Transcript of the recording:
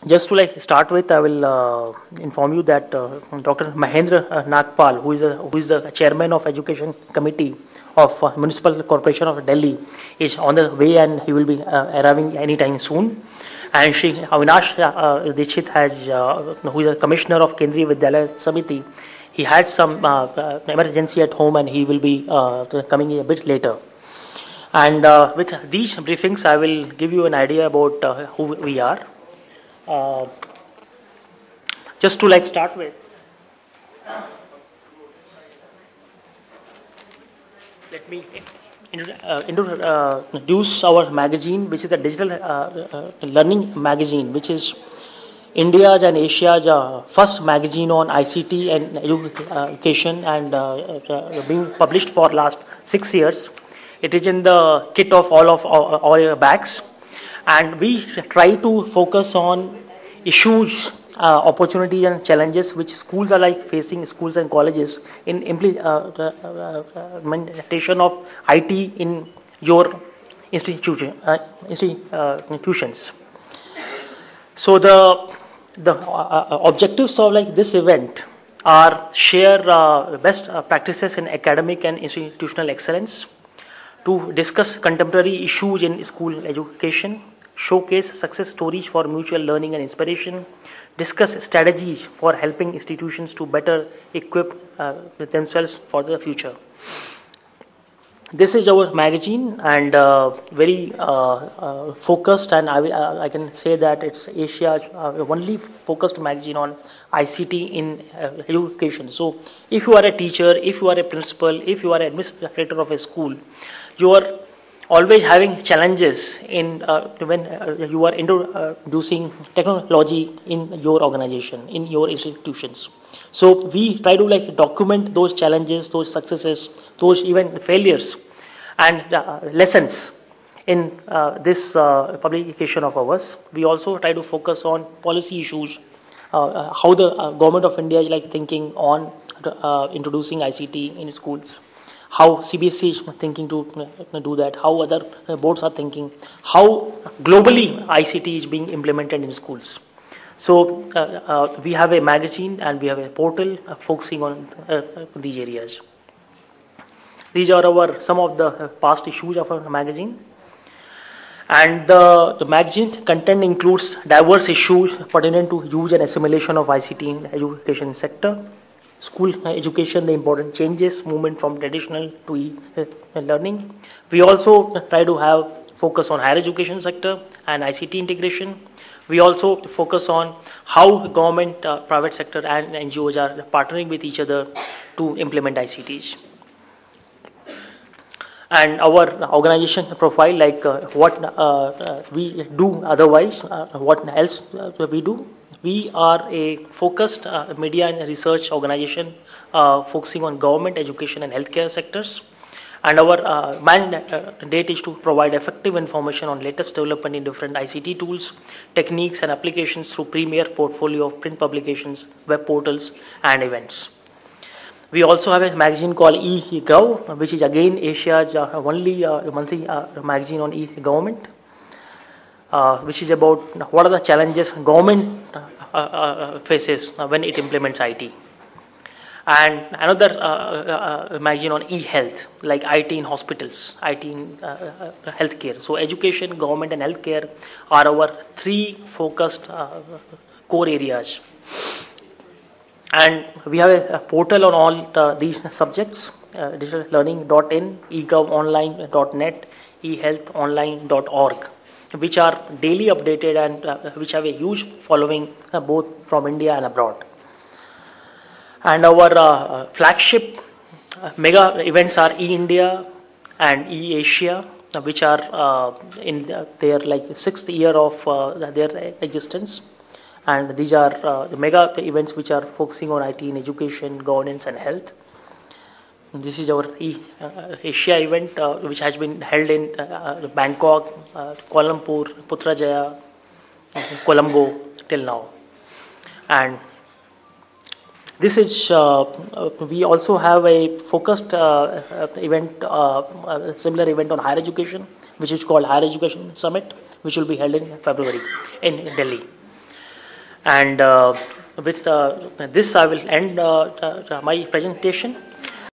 Just to start with, I will inform you that Dr. Mahendra Nagpal, who is the chairman of Education Committee of Municipal Corporation of Delhi, is on the way and he will be arriving anytime soon. And Shri Avinash Dikshit who is a commissioner of Kendriya Vidyalaya Samiti, he had some emergency at home and he will be coming a bit later. And with these briefings, I will give you an idea about who we are. Just to start with, let me introduce our magazine, which is a digital learning magazine, which is India's and Asia's first magazine on ICT and education, and being published for last 6 years. It is in the kit of all your bags. And we try to focus on issues, opportunities and challenges which schools are facing, schools and colleges in implementation of IT in your institutions. So the objectives of this event are share best practices in academic and institutional excellence, to discuss contemporary issues in school education, showcase success stories for mutual learning and inspiration, discuss strategies for helping institutions to better equip themselves for the future. This is our magazine, and very focused, and I can say that it's Asia's only focused magazine on ICT in education. So if you are a teacher, if you are a principal, if you are an administrator of a school, you are always having challenges in when you are introducing technology in your organization, in your institutions. So we try to document those challenges, those successes, those even failures and lessons in this publication of ours. We also try to focus on policy issues, how the government of India is thinking on introducing ICT in schools, how CBSE is thinking to do that, how other boards are thinking, how globally ICT is being implemented in schools. So we have a magazine and we have a portal focusing on these areas. These are some of the past issues of our magazine. And the magazine content includes diverse issues pertinent to use and assimilation of ICT in education sector, school education, the important changes, movement from traditional to e-learning. We also try to have focus on higher education sector and ICT integration. We also focus on how government, private sector and NGOs are partnering with each other to implement ICTs. And our organization profile, what we do otherwise, what else we do. We are a focused media and research organization focusing on government, education and healthcare sectors. And our mandate is to provide effective information on latest development in different ICT tools, techniques and applications through premier portfolio of print publications, web portals and events. We also have a magazine called eGov, which is again Asia's only monthly magazine on e-government, which is about what are the challenges government faces when it implements IT. And another magazine on e-health, like IT in hospitals, IT in healthcare. So education, government and healthcare are our three focused core areas. And we have a portal on all these subjects, digitallearning.in, egovonline.net, ehealthonline.org, which are daily updated and which have a huge following both from India and abroad. And our flagship mega events are e-India and e-Asia, which are in their 6th year of their existence. And these are the mega events which are focusing on IT in education, governance and health. This is our Asia event, which has been held in Bangkok, Kuala Lumpur, Putrajaya, Colombo till now. And this is, we also have a focused event, similar event on higher education, which is called Higher Education Summit, which will be held in February in Delhi. And with this, I will end my presentation.